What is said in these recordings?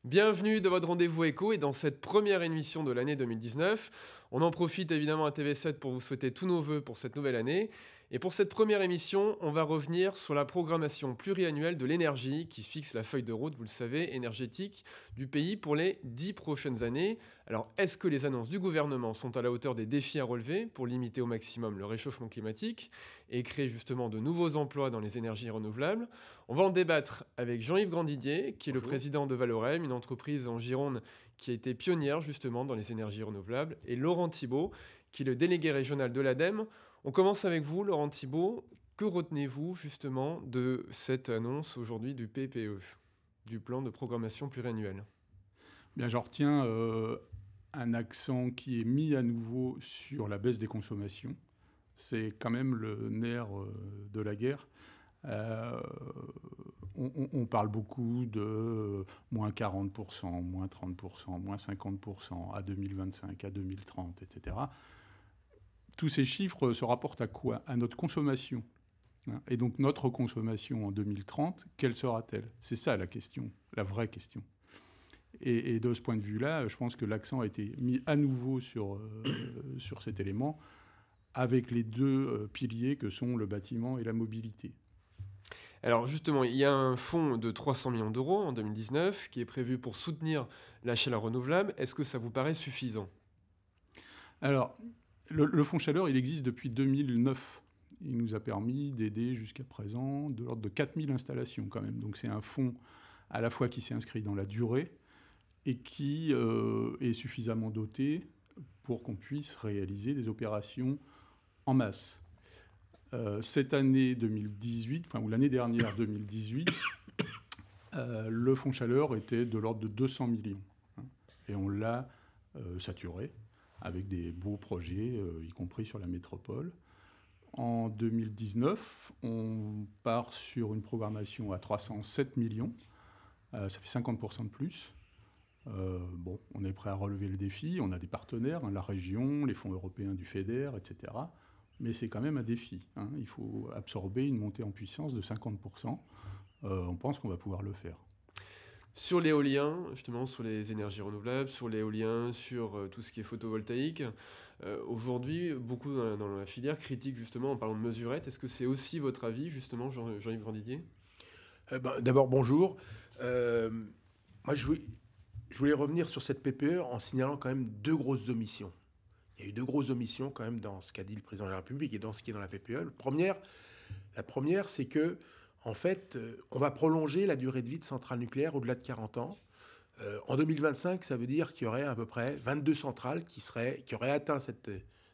Bienvenue dans votre rendez-vous éco et dans cette première émission de l'année 2019. On en profite évidemment à TV7 pour vous souhaiter tous nos vœux pour cette nouvelle année. Et pour cette première émission, on va revenir sur la programmation pluriannuelle de l'énergie qui fixe la feuille de route, vous le savez, énergétique du pays pour les 10 prochaines années. Alors, est-ce que les annonces du gouvernement sont à la hauteur des défis à relever pour limiter au maximum le réchauffement climatique et créer justement de nouveaux emplois dans les énergies renouvelables? On va en débattre avec Jean-Yves Grandidier, qui est le président de Valorem, une entreprise en Gironde qui a été pionnière justement dans les énergies renouvelables, et Laurent Thibault, qui est le délégué régional de l'ADEME. On commence avec vous, Laurent Thibault. Que retenez-vous justement de cette annonce aujourd'hui du PPE, du plan de programmation pluriannuel? Bien, j'en retiens un accent qui est mis à nouveau sur la baisse des consommations. C'est quand même le nerf de la guerre. On parle beaucoup de moins 40%, moins 30%, moins 50% à 2025, à 2030, etc. Tous ces chiffres se rapportent à quoi? À notre consommation. Et donc notre consommation en 2030, quelle sera-t-elle? C'est ça la question, la vraie question. Et de ce point de vue-là, je pense que l'accent a été mis à nouveau sur cet élément, avec les deux piliers que sont le bâtiment et la mobilité. Alors justement, il y a un fonds de 300 millions d'euros en 2019 qui est prévu pour soutenir la chaleur renouvelable. Est-ce que ça vous paraît suffisant? Alors, le fonds chaleur, il existe depuis 2009. Il nous a permis d'aider jusqu'à présent de l'ordre de 4000 installations quand même. Donc c'est un fonds à la fois qui s'est inscrit dans la durée et qui est suffisamment doté pour qu'on puisse réaliser des opérations en masse. Cette année 2018, ou l'année dernière 2018, le fonds chaleur était de l'ordre de 200 millions. Et on l'a saturé avec des beaux projets, y compris sur la métropole. En 2019, on part sur une programmation à 307 millions. Ça fait 50% de plus. On est prêt à relever le défi. On a des partenaires, la région, les fonds européens du FEDER, etc. Mais c'est quand même un défi. Il faut absorber une montée en puissance de 50%. On pense qu'on va pouvoir le faire. Sur l'éolien, justement, sur les énergies renouvelables, sur l'éolien, sur tout ce qui est photovoltaïque, aujourd'hui, beaucoup dans la filière critiquent justement en parlant de mesurettes. Est-ce que c'est aussi votre avis, justement, Jean-Yves Grandidier? D'abord, bonjour. Moi, je voulais revenir sur cette PPE en signalant quand même deux grosses omissions. Il y a eu deux grosses omissions quand même dans ce qu'a dit le président de la République et dans ce qui est dans la PPE. La première, c'est que, en fait, on va prolonger la durée de vie de centrales nucléaires au-delà de 40 ans. En 2025, ça veut dire qu'il y aurait à peu près 22 centrales qui auraient atteint cette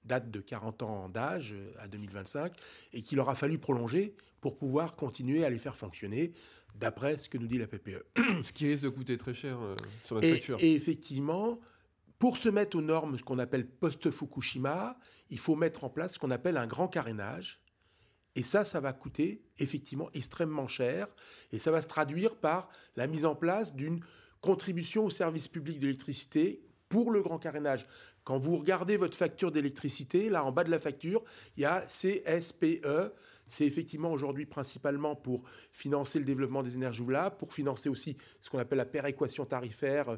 date de 40 ans d'âge à 2025 et qu'il aura fallu prolonger pour pouvoir continuer à les faire fonctionner, d'après ce que nous dit la PPE. Ce qui risque de coûter très cher sur notre facture. Et effectivement, pour se mettre aux normes, ce qu'on appelle post-Fukushima, il faut mettre en place ce qu'on appelle un grand carénage. Et ça va coûter effectivement extrêmement cher. Et ça va se traduire par la mise en place d'une contribution au service public de l'électricité pour le grand carénage. Quand vous regardez votre facture d'électricité, là en bas de la facture, il y a CSPE. C'est effectivement aujourd'hui principalement pour financer le développement des énergies renouvelables, pour financer aussi ce qu'on appelle la péréquation tarifaire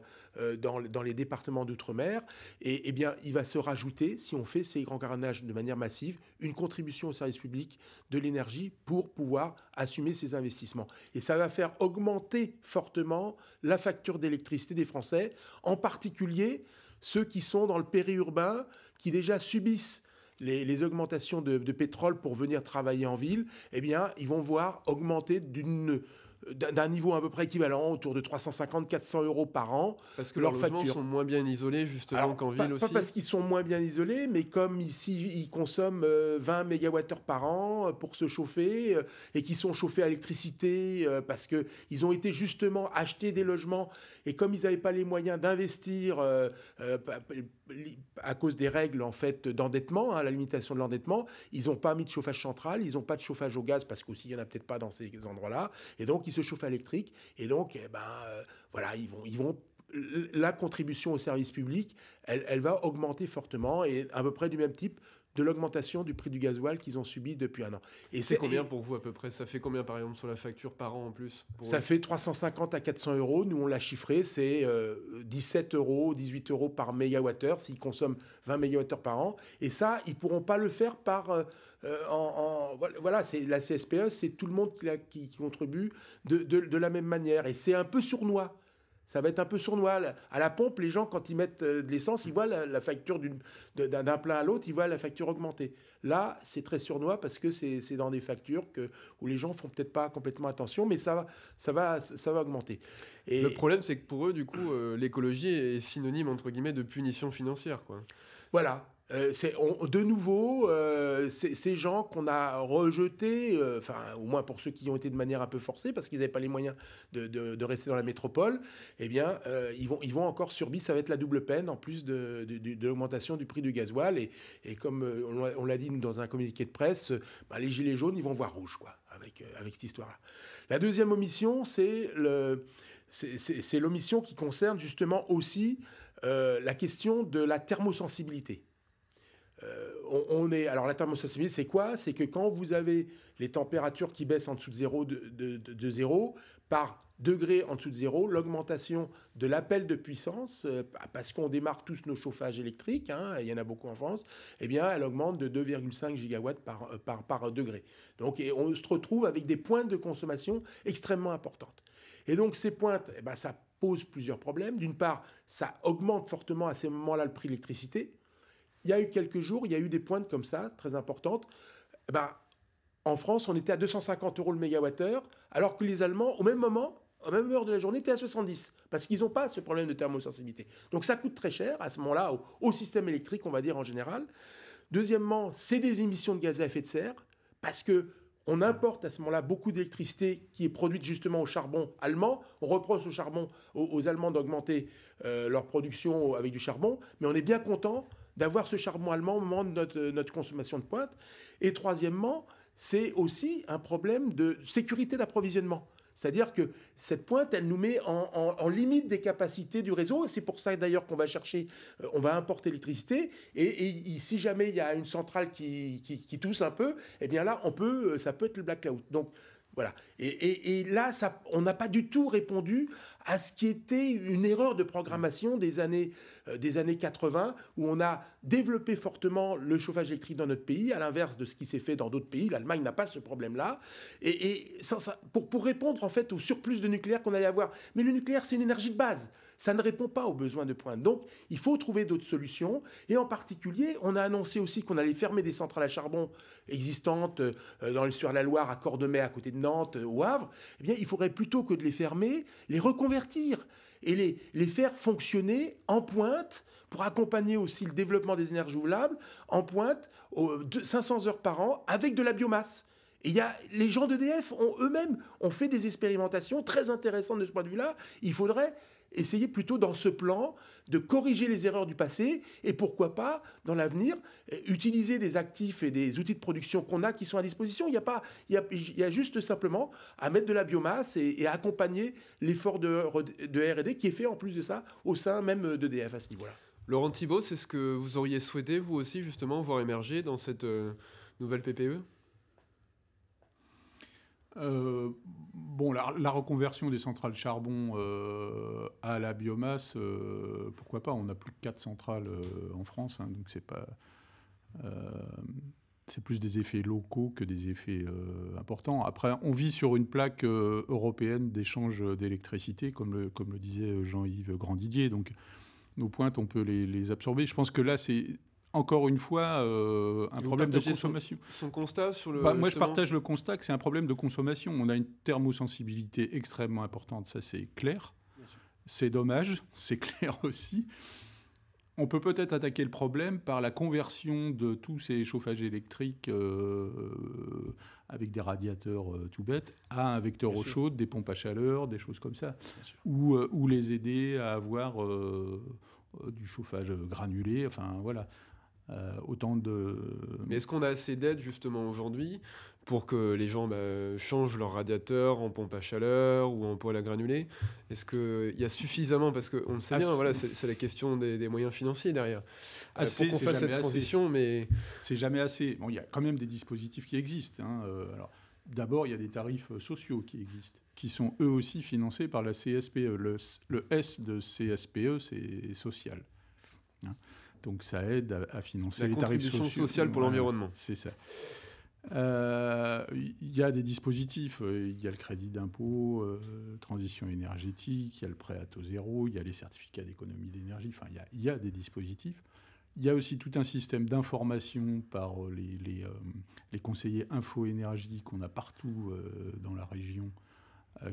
dans les départements d'outre-mer. Et eh bien, il va se rajouter, si on fait ces grands carénages de manière massive, une contribution au service public de l'énergie pour pouvoir assumer ces investissements. Et ça va faire augmenter fortement la facture d'électricité des Français, en particulier ceux qui sont dans le périurbain, qui déjà subissent les augmentations de pétrole pour venir travailler en ville, eh bien, ils vont voir augmenter d'un niveau à peu près équivalent, autour de 350-400 euros par an. Parce que leurs logements sont moins bien isolés, justement, qu'en ville aussi. Pas parce qu'ils sont moins bien isolés, mais comme ici, ils consomment 20 MWh par an pour se chauffer, et qui sont chauffés à l'électricité, parce qu'ils ont été justement acheter des logements, et comme ils n'avaient pas les moyens d'investir à cause des règles en fait d'endettement, la limitation de l'endettement, ils n'ont pas mis de chauffage central, ils n'ont pas de chauffage au gaz, parce qu'aussi il n'y en a peut-être pas dans ces endroits-là, et donc ils se chauffent à électrique, et donc voilà, ils vont la contribution au service public, elle va augmenter fortement, et à peu près du même type de l'augmentation du prix du gasoil qu'ils ont subi depuis un an. Et c'est combien pour vous à peu près? Ça fait combien par exemple sur la facture par an en plus Ça fait 350 à 400 euros. Nous, on l'a chiffré, c'est 17 euros, 18 euros par mégawattheure s'ils consomment 20 mégawattheures par an. Et ça, ils ne pourront pas le faire par... voilà, c'est la CSPE, c'est tout le monde qui contribue de la même manière. Et c'est un peu sournois. Ça va être un peu sournois. À la pompe, les gens, quand ils mettent de l'essence, ils voient la facture d'un plein à l'autre, ils voient la facture augmenter. Là, c'est très sournois parce que c'est dans des factures où les gens ne font peut-être pas complètement attention, mais ça va augmenter. Et le problème, c'est que pour eux, du coup, l'écologie est synonyme, entre guillemets, de punition financière, quoi. Voilà. De nouveau, ces gens qu'on a rejetés, au moins pour ceux qui ont été de manière un peu forcée, parce qu'ils n'avaient pas les moyens de rester dans la métropole, eh bien, ils vont encore subir, ça va être la double peine, en plus de l'augmentation du prix du gasoil. Et comme on l'a dit nous, dans un communiqué de presse, les gilets jaunes, ils vont voir rouge, quoi, avec cette histoire-là. La deuxième omission, c'est l'omission qui concerne justement aussi la question de la thermosensibilité. Alors la thermosensibilité, c'est quoi? C'est que quand vous avez les températures qui baissent en dessous de zéro, de zéro, par degré en dessous de zéro, l'augmentation de l'appel de puissance, parce qu'on démarre tous nos chauffages électriques, il y en a beaucoup en France, eh bien, elle augmente de 2,5 gigawatts par degré. Donc, et on se retrouve avec des pointes de consommation extrêmement importantes. Et donc, ces pointes, ça pose plusieurs problèmes. D'une part, ça augmente fortement à ces moments-là le prix de l'électricité. Il y a eu quelques jours, il y a eu des pointes comme ça, très importantes. En France, on était à 250 euros le mégawattheure, alors que les Allemands, au même moment, à la même heure de la journée, étaient à 70, parce qu'ils n'ont pas ce problème de thermosensibilité. Donc ça coûte très cher, à ce moment-là, au système électrique, on va dire en général. Deuxièmement, c'est des émissions de gaz à effet de serre, parce qu'on importe à ce moment-là beaucoup d'électricité qui est produite justement au charbon allemand. On reproche aux Allemands d'augmenter leur production avec du charbon, mais on est bien content d'avoir ce charbon allemand au moment de notre consommation de pointe. Et troisièmement, c'est aussi un problème de sécurité d'approvisionnement. C'est-à-dire que cette pointe, elle nous met en limite des capacités du réseau. C'est pour ça d'ailleurs qu'on va on va importer l'électricité. Et si jamais il y a une centrale qui tousse un peu, eh bien là, ça peut être le blackout. Donc voilà. Et là, on n'a pas du tout répondu à ce qui était une erreur de programmation des années 80, où on a développé fortement le chauffage électrique dans notre pays, à l'inverse de ce qui s'est fait dans d'autres pays. L'Allemagne n'a pas ce problème-là. Pour répondre en fait au surplus de nucléaire qu'on allait avoir. Mais le nucléaire, c'est une énergie de base. Ça ne répond pas aux besoins de pointe. Donc, il faut trouver d'autres solutions. Et en particulier, on a annoncé aussi qu'on allait fermer des centrales à charbon existantes dans l'estuaire de la Loire, à Cordemais, à côté de Nantes, au Havre. Eh bien, il faudrait plutôt que de les fermer, les reconvertir et les faire fonctionner en pointe pour accompagner aussi le développement des énergies renouvelables en pointe, 500 heures par an, avec de la biomasse. Et les gens d'EDF eux-mêmes ont fait des expérimentations très intéressantes de ce point de vue-là. Il faudrait essayer plutôt dans ce plan de corriger les erreurs du passé et pourquoi pas, dans l'avenir, utiliser des actifs et des outils de production qu'on a qui sont à disposition. Il y a juste simplement à mettre de la biomasse et à accompagner l'effort de R&D qui est fait en plus de ça au sein même d'EDF à ce niveau-là. Laurent Thibault, c'est ce que vous auriez souhaité, vous aussi, justement, voir émerger dans cette nouvelle PPE ? La reconversion des centrales charbon à la biomasse, pourquoi pas? On n'a plus que 4 centrales en France, donc c'est plus des effets locaux que des effets importants. Après, on vit sur une plaque européenne d'échange d'électricité, comme le disait Jean-Yves Grandidier. Donc, nos pointes, on peut les absorber. Je pense que là, c'est encore une fois un problème de consommation. Son constat sur le... Moi, je partage le constat que c'est un problème de consommation. On a une thermosensibilité extrêmement importante, ça c'est clair. C'est dommage, c'est clair aussi. On peut peut-être attaquer le problème par la conversion de tous ces chauffages électriques avec des radiateurs tout bêtes à un vecteur eau chaude, des pompes à chaleur, des choses comme ça. Ou les aider à avoir du chauffage granulé, enfin voilà. autant de... Mais est-ce qu'on a assez d'aides justement aujourd'hui pour que les gens changent leur radiateur en pompe à chaleur ou en poêle à granulés? Est-ce qu'il y a suffisamment, parce qu'on le sait bien, voilà, c'est la question des moyens financiers derrière, pour qu'on fasse cette transition, mais... C'est jamais assez. Bon, il y a quand même des dispositifs qui existent. Alors, d'abord, il y a des tarifs sociaux qui existent, qui sont eux aussi financés par la CSPE. Le S de CSPE, c'est social. Donc ça aide à financer les tarifs sociaux. La contribution sociale pour l'environnement. C'est ça. Il y a des dispositifs. Il y a le crédit d'impôt, transition énergétique, il y a le prêt à taux zéro, il y a les certificats d'économie d'énergie. Enfin, il y a des dispositifs. Il y a aussi tout un système d'information par les conseillers info-énergie qu'on a partout dans la région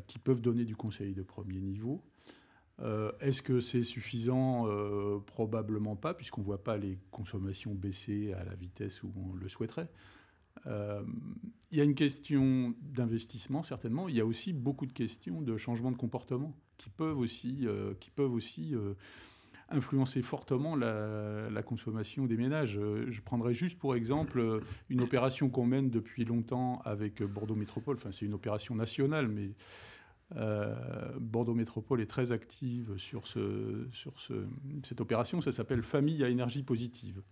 qui peuvent donner du conseil de premier niveau. Est-ce que c'est suffisant? Probablement pas, puisqu'on ne voit pas les consommations baisser à la vitesse où on le souhaiterait. Il y a une question d'investissement, certainement. Il y a aussi beaucoup de questions de changement de comportement qui peuvent aussi influencer fortement la consommation des ménages. Je prendrai juste pour exemple une opération qu'on mène depuis longtemps avec Bordeaux Métropole. Enfin, c'est une opération nationale, mais Bordeaux Métropole est très active sur cette opération. Ça s'appelle Famille à énergie positive,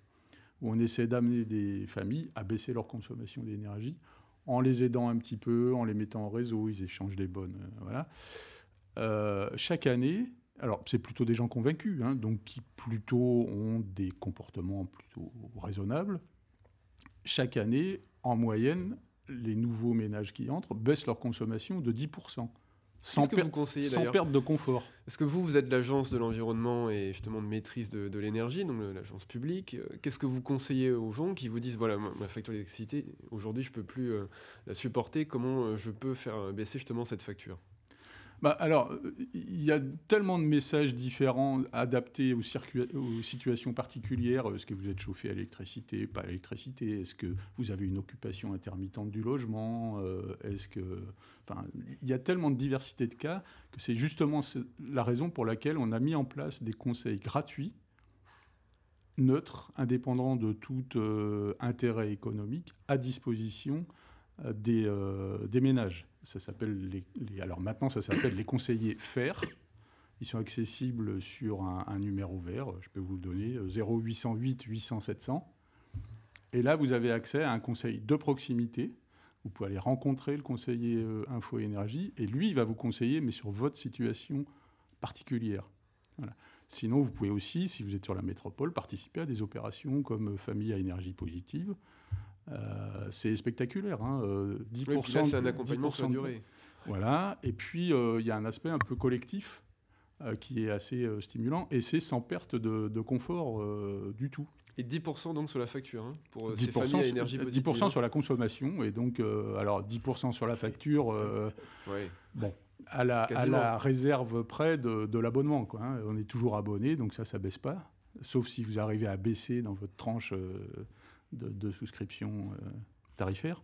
où on essaie d'amener des familles à baisser leur consommation d'énergie en les aidant un petit peu, en les mettant en réseau. Ils échangent des bonnes... voilà. Chaque année... Alors, c'est plutôt des gens convaincus, donc qui plutôt ont des comportements plutôt raisonnables. Chaque année, en moyenne, les nouveaux ménages qui entrent baissent leur consommation de 10%. Sans perte de confort. Est-ce que vous êtes l'agence de l'environnement et justement de maîtrise de l'énergie, donc l'agence publique? Qu'est-ce que vous conseillez aux gens qui vous disent, voilà, ma facture d'électricité, aujourd'hui, je ne peux plus la supporter, comment je peux faire baisser justement cette facture? Alors, il y a tellement de messages différents adaptés aux situations particulières. Est-ce que vous êtes chauffé à l'électricité, pas à l'électricité? Est-ce que vous avez une occupation intermittente du logement? Il y a tellement de diversité de cas que c'est justement la raison pour laquelle on a mis en place des conseils gratuits, neutres, indépendants de tout intérêt économique, à disposition des ménages. Ça s'appelle alors maintenant, ça s'appelle les conseillers FAIR. Ils sont accessibles sur un numéro vert. Je peux vous le donner, 0808 800 700. Et là, vous avez accès à un conseil de proximité. Vous pouvez aller rencontrer le conseiller info-énergie. Et lui, il va vous conseiller, mais sur votre situation particulière. Voilà. Sinon, vous pouvez aussi, si vous êtes sur la métropole, participer à des opérations comme Famille à énergie positive. C'est spectaculaire. 10%, oui, puis là, c'est un accompagnement sur la durée. Voilà. Et puis, il y a un aspect un peu collectif qui est assez stimulant. Et c'est sans perte de confort du tout. Et 10% donc sur la facture, pour ces familles à énergie positive. 10% sur la consommation. Et donc, alors 10% sur la facture, ouais. Bon, à la réserve près de l'abonnement, quoi, On est toujours abonné, donc ça baisse pas. Sauf si vous arrivez à baisser dans votre tranche de souscription tarifaire.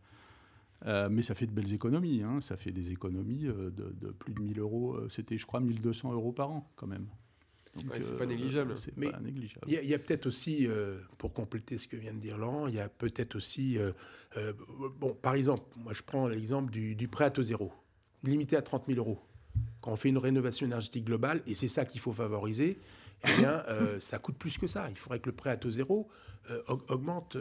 Mais ça fait de belles économies. Ça fait des économies de plus de 1 000 euros. C'était, je crois, 1 200 euros par an, quand même. Donc, c'est pas négligeable. Mais il y a peut-être aussi, pour compléter ce que vient de dire Laurent, il y a peut-être aussi... par exemple, moi je prends l'exemple du prêt à taux zéro, limité à 30 000 euros. Quand on fait une rénovation énergétique globale, et c'est ça qu'il faut favoriser, eh bien, ça coûte plus que ça. Il faudrait que le prêt à taux zéro augmente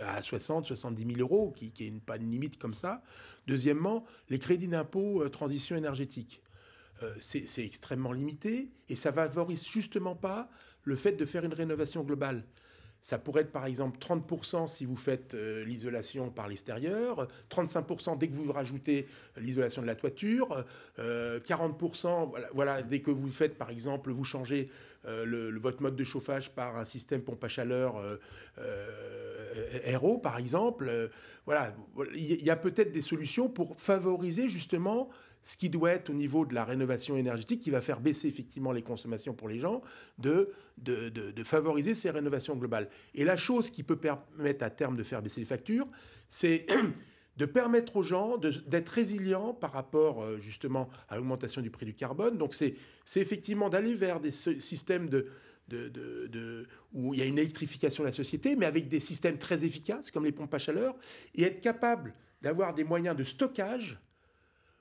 à 60 70 000 euros, qui n'est pas une limite comme ça. Deuxièmement, les crédits d'impôt transition énergétique. C'est extrêmement limité et ça ne favorise justement pas le fait de faire une rénovation globale. Ça pourrait être par exemple 30% si vous faites l'isolation par l'extérieur, 35% dès que vous rajoutez l'isolation de la toiture, 40% voilà, dès que vous faites par exemple, vous changez votre mode de chauffage par un système pompe à chaleur RO par exemple. Voilà, il y a peut-être des solutions pour favoriser justement ce qui doit être au niveau de la rénovation énergétique, qui va faire baisser effectivement les consommations pour les gens, de favoriser ces rénovations globales. Et la chose qui peut permettre à terme de faire baisser les factures, c'est de permettre aux gens d'être résilients par rapport justement à l'augmentation du prix du carbone. Donc c'est effectivement d'aller vers des systèmes où il y a une électrification de la société, mais avec des systèmes très efficaces, comme les pompes à chaleur, et être capable d'avoir des moyens de stockage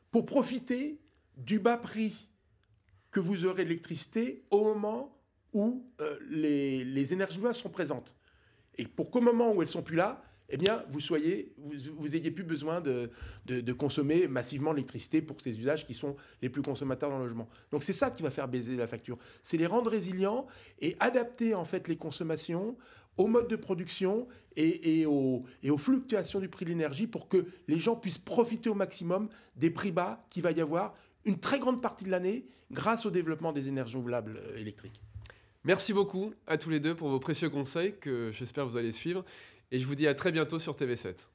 pour profiter du bas prix que vous aurez de l'électricité au moment où les énergies renouvelables sont présentes. Et pour qu'au moment où elles ne sont plus là, eh bien, vous ayez plus besoin de consommer massivement l'électricité pour ces usages qui sont les plus consommateurs dans le logement. Donc c'est ça qui va faire baisser la facture. C'est les rendre résilients et adapter en fait les consommations au mode de production et aux fluctuations du prix de l'énergie pour que les gens puissent profiter au maximum des prix bas qu'il va y avoir une très grande partie de l'année grâce au développement des énergies renouvelables électriques. Merci beaucoup à tous les deux pour vos précieux conseils que j'espère vous allez suivre. Et je vous dis à très bientôt sur TV7.